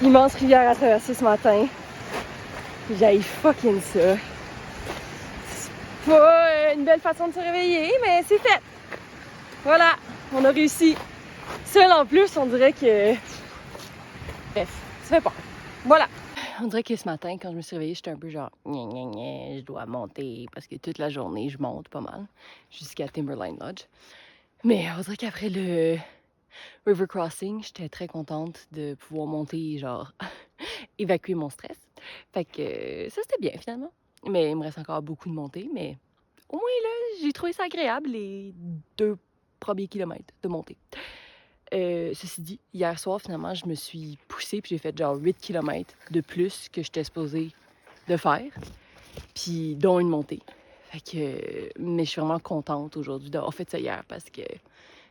Immense rivière à traverser ce matin. J'aille fucking ça. C'est pas une belle façon de se réveiller, mais c'est fait. Voilà, on a réussi. Seul en plus, on dirait que... Bref, ça fait peur. Voilà. On dirait que ce matin, quand je me suis réveillée, j'étais un peu genre gna gna gna, je dois monter parce que toute la journée, je monte pas mal jusqu'à Timberline Lodge. Mais on dirait qu'après le River Crossing, j'étais très contente de pouvoir monter, genre évacuer mon stress. Fait que ça, c'était bien finalement. Mais il me reste encore beaucoup de montées, mais au moins là, j'ai trouvé ça agréable les 2 premiers kilomètres de montée. Ceci dit, hier soir, finalement, je me suis poussée puis j'ai fait genre 8 km de plus que j'étais supposée de faire, puis dont une montée. Fait que... Mais je suis vraiment contente aujourd'hui d'avoir fait ça hier parce que j'ai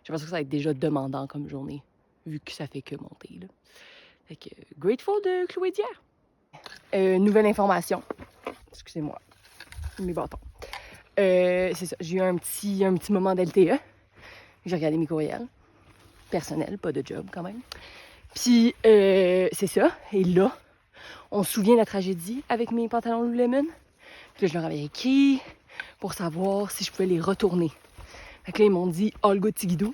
l'impression que ça va être déjà demandant comme journée, vu que ça fait que monter, là. Fait que grateful de clouer d'hier. Nouvelle information. Excusez-moi, mes bâtons. C'est ça, j'ai eu un petit moment d'LTE. J'ai regardé mes courriels. Personnel, pas de job quand même. Puis, c'est ça. Et là, on se souvient de la tragédie avec mes pantalons Lululemon. Puis là, je leur avais écrit pour savoir si je pouvais les retourner. Fait que là, ils m'ont dit « All good tigidou ».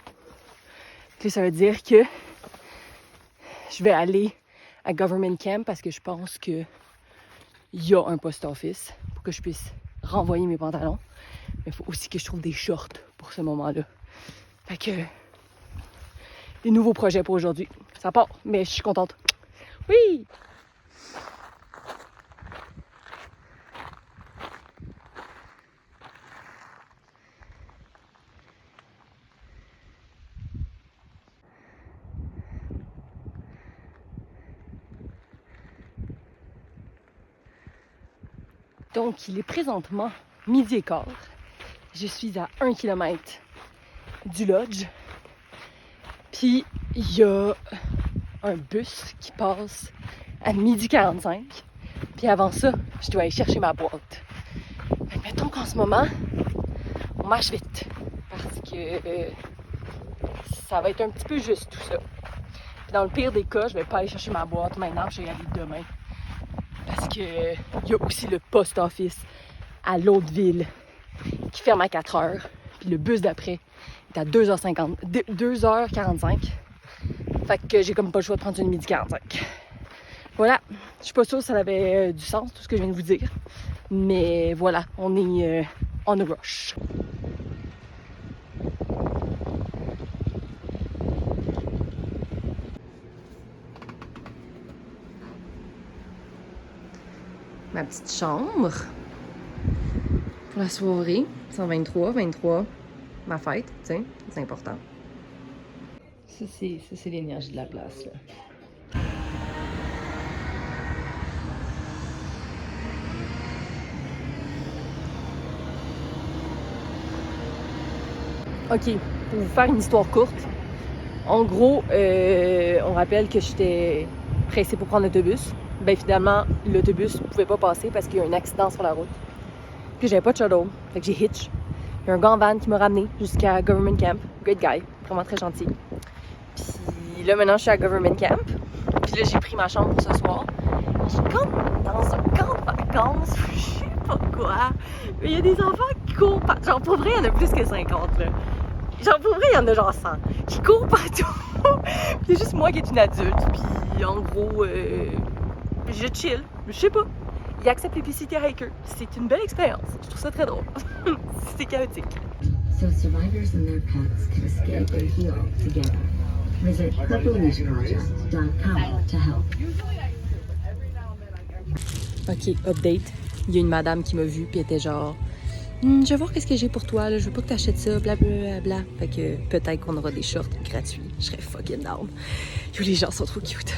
Puis là, ça veut dire que je vais aller à Government Camp parce que je pense qu'il y a un post office pour que je puisse renvoyer mes pantalons. Mais il faut aussi que je trouve des shorts pour ce moment-là. Fait que... des nouveaux projets pour aujourd'hui. Ça part, mais je suis contente. Oui! Donc, il est présentement 12h15. Je suis à 1 km du lodge. Puis, il y a un bus qui passe à 12h45. Puis avant ça, je dois aller chercher ma boîte. Fait que mettons qu'en ce moment, on marche vite. Parce que ça va être un petit peu juste tout ça. Puis dans le pire des cas, je vais pas aller chercher ma boîte maintenant, je vais y aller demain. Parce que il y a aussi le post office à l'autre ville qui ferme à 4h. Puis le bus d'après est à 2h45. Fait que j'ai comme pas le choix de prendre une 12h45. Voilà, je suis pas sûre si ça avait du sens, tout ce que je viens de vous dire. Mais voilà, on est on a rush. Ma petite chambre pour la soirée, 123, ma fête, tu sais, c'est important. Ça, c'est l'énergie de la place, là. OK, pour vous faire une histoire courte, en gros, on rappelle que j'étais pressée pour prendre l'autobus. Ben finalement, l'autobus ne pouvait pas passer parce qu'il y a eu un accident sur la route. Puis j'avais pas de shuttle, fait que j'ai hitch. Il y a un gars en van qui m'a ramené jusqu'à Government Camp. Great guy, vraiment très gentil. Puis là, maintenant, je suis à Government Camp. Puis là, j'ai pris ma chambre pour ce soir. Je suis comme dans un camp de vacances, je sais pas quoi. Mais il y a des enfants qui courent partout. Genre, pour vrai, il y en a plus que 50, là. Genre, pour vrai, il y en a genre 100 qui courent partout. Puis c'est juste moi qui est une adulte. Puis en gros, je chill. Je sais pas. Ils acceptent les PCT hikers. C'est une belle expérience. Je trouve ça très drôle. C'est chaotique. So survivors and their pets can escape and heal together. Visit purpleaishproject.com to help. OK, update. Il y a une madame qui m'a vue puis elle était genre je vais voir qu'est-ce que j'ai pour toi, là. Je veux pas que t'achètes ça, blablabla. Fait que peut-être qu'on aura des shorts gratuits. Je serais fucking down. Yo, les gens sont trop cute.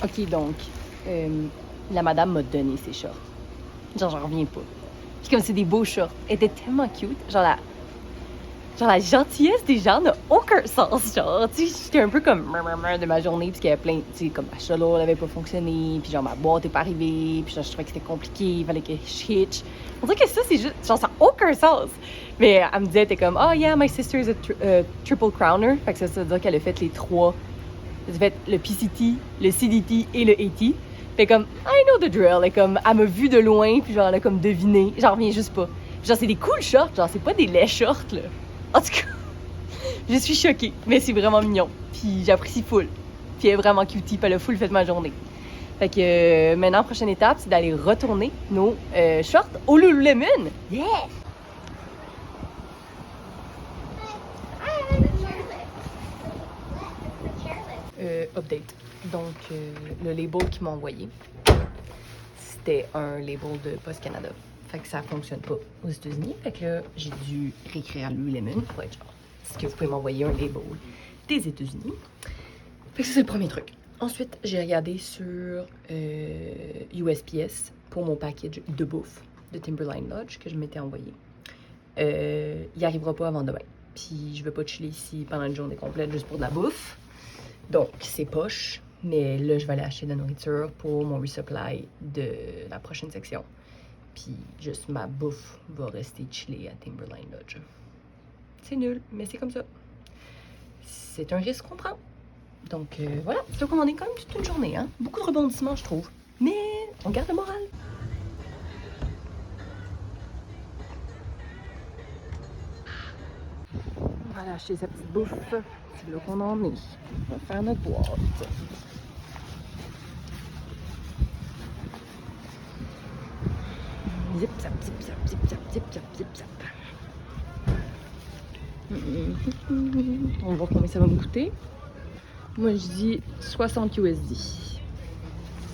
OK, donc, la madame m'a donné ses shorts. Genre, j'en reviens pas. Puis comme c'est des beaux shorts. Elle était tellement cute. Genre, Genre, la gentillesse des gens n'a aucun sens. Genre, tu sais, j'étais un peu comme de ma journée, parce qu'il y avait plein, tu sais, comme ma chaleur n'avait pas fonctionné, puis genre, ma boîte n'est pas arrivée, puis genre, je trouvais que c'était compliqué, il fallait que je hitch. On dirait que ça, c'est juste, genre, ça n'a aucun sens. Mais elle me disait, t'es comme, oh yeah, my sister is a triple crowner. Fait que ça veut dire qu'elle a fait les 3. Elle a fait le PCT, le CDT et le AT. Fait comme, I know the drill. Elle m'a vu de loin, puis genre, elle a comme deviné. J'en reviens juste pas. Puis genre, c'est des cool shorts, genre, c'est pas des laids shorts, là. En tout cas, je suis choquée, mais c'est vraiment mignon. Puis j'apprécie full. Puis elle est vraiment cutie, puis elle a full fait ma journée. Fait que maintenant, prochaine étape, c'est d'aller retourner nos shorts au Lululemon. Yeah! Update. Donc, le label qu'ils m'ont envoyé, c'était un label de Post Canada. Fait que ça fonctionne pas aux États-Unis. Fait que là, j'ai dû réécrire à Lululemon pour être genre, est-ce que vous pouvez m'envoyer un label des États-Unis? Fait que ça, c'est le premier truc. Ensuite, j'ai regardé sur USPS pour mon package de bouffe de Timberline Lodge que je m'étais envoyé. Il arrivera pas avant demain. Puis je veux pas chiller ici pendant une journée complète juste pour de la bouffe. Donc, c'est poche. Mais là, je vais aller acheter de la nourriture pour mon resupply de la prochaine section. Puis juste ma bouffe va rester chillée à Timberline Lodge. C'est nul, mais c'est comme ça. C'est un risque qu'on prend. Donc voilà, c'est qu'on en est quand même toute une journée. Hein? Beaucoup de rebondissements, je trouve. Mais on garde le moral. On va aller acheter sa petite bouffe. C'est là qu'on en est. On va faire notre boîte. Zip, zap, zip, zap, zip, zap, zip, zap, zip, zap. On va voir combien ça va me coûter. Moi, je dis 60 USD.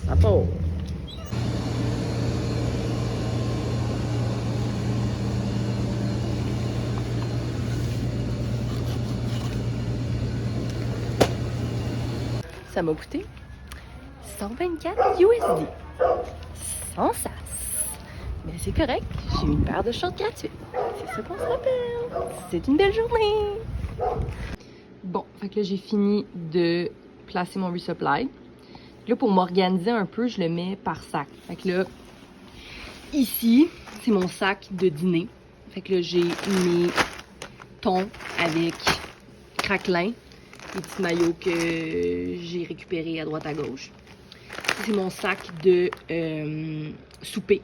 Ça part. Ça m'a coûté 124 USD. Sans sas. Mais c'est correct, j'ai eu une paire de shorts gratuits. C'est ça qu'on se rappelle. C'est une belle journée. Bon, fait que là, j'ai fini de placer mon resupply. Là, pour m'organiser un peu, je le mets par sac. Fait que là, ici, c'est mon sac de dîner. Fait que là, j'ai mes thons avec craquelin, les petits maillots que j'ai récupérés à droite à gauche. C'est mon sac de souper.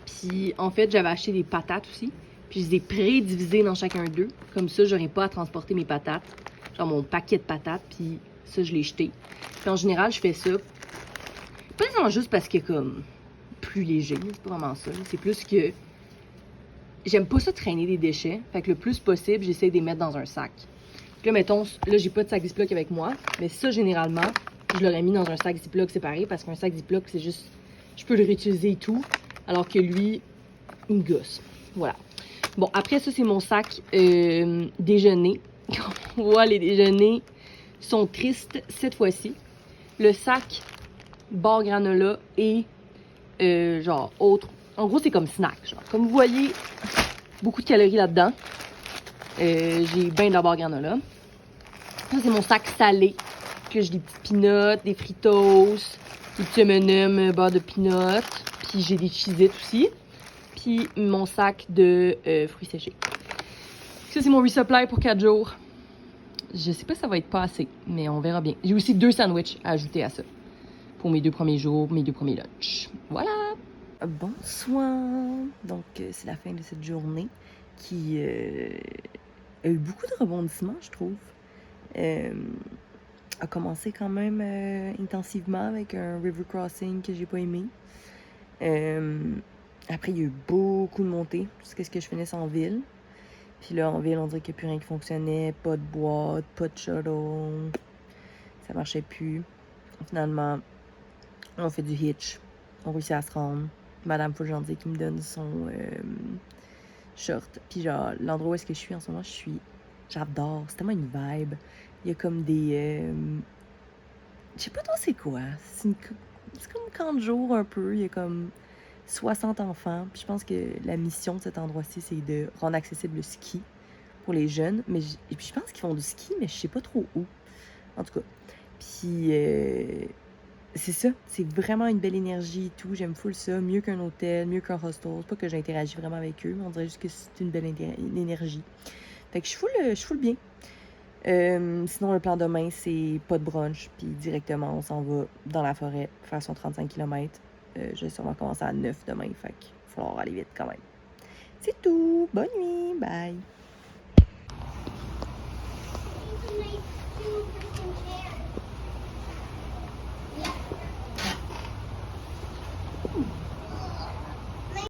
Puis en fait, j'avais acheté des patates aussi. Puis je les ai pré-divisées dans chacun d'eux. Comme ça, j'aurais pas à transporter mes patates. Genre mon paquet de patates. Puis ça, je l'ai jeté. Puis en général, je fais ça. Pas nécessairement juste parce que comme plus léger. C'est pas vraiment ça. C'est plus que j'aime pas ça traîner des déchets. Fait que le plus possible, j'essaie de les mettre dans un sac. Puis là, mettons, là, j'ai pas de sac Ziploc avec moi. Mais ça, généralement, je l'aurais mis dans un sac Ziploc séparé. Parce qu'un sac Ziploc, c'est juste... Je peux le réutiliser et tout. Alors que lui, il me gosse. Voilà. Bon, après ça, c'est mon sac déjeuner. On voit, les déjeuners sont tristes cette fois-ci. Le sac bar granola et genre autre. En gros, c'est comme snack. Genre. Comme vous voyez, beaucoup de calories là-dedans. J'ai bien de la bar granola. Ça, c'est mon sac salé. Que j'ai des petits peanuts, des Fritos, des petits M&M beurre de peanuts. Puis j'ai des Cheez-It aussi. Puis mon sac de fruits séchés. Ça, c'est mon resupply pour 4 jours. Je sais pas si ça va être pas assez, mais on verra bien. J'ai aussi 2 sandwichs à ajouter à ça. Pour mes 2 premiers jours, mes 2 premiers lunchs. Voilà! Bonsoir! Donc, c'est la fin de cette journée qui a eu beaucoup de rebondissements, je trouve. A commencé quand même intensivement avec un river crossing que j'ai pas aimé. Après, il y a eu beaucoup de montées jusqu'à ce que je finisse en ville. Puis là, en ville, on dirait qu'il n'y a plus rien qui fonctionnait. Pas de boîte, pas de shuttle. Ça marchait plus. Finalement, on fait du hitch. On réussit à se rendre. Madame Fulgendier qui me donne son short. Puis genre, l'endroit où est-ce que je suis en ce moment, j'adore. C'est tellement une vibe. Il y a comme des... je sais pas trop c'est quoi. C'est comme un camp de jour un peu. Il y a comme 60 enfants. Puis je pense que la mission de cet endroit-ci, c'est de rendre accessible le ski pour les jeunes. Et puis je pense qu'ils font du ski, mais je sais pas trop où. En tout cas. Puis c'est ça. C'est vraiment une belle énergie et tout. J'aime full ça. Mieux qu'un hôtel, mieux qu'un hostel. C'est pas que j'interagis vraiment avec eux, mais on dirait juste que c'est une belle énergie. Fait que je suis full bien. Sinon, le plan demain, c'est pas de brunch, puis directement, on s'en va dans la forêt, faire son 35 km. Je vais sûrement commencer à 9 demain, fait qu'il va falloir aller vite quand même. C'est tout! Bonne nuit! Bye!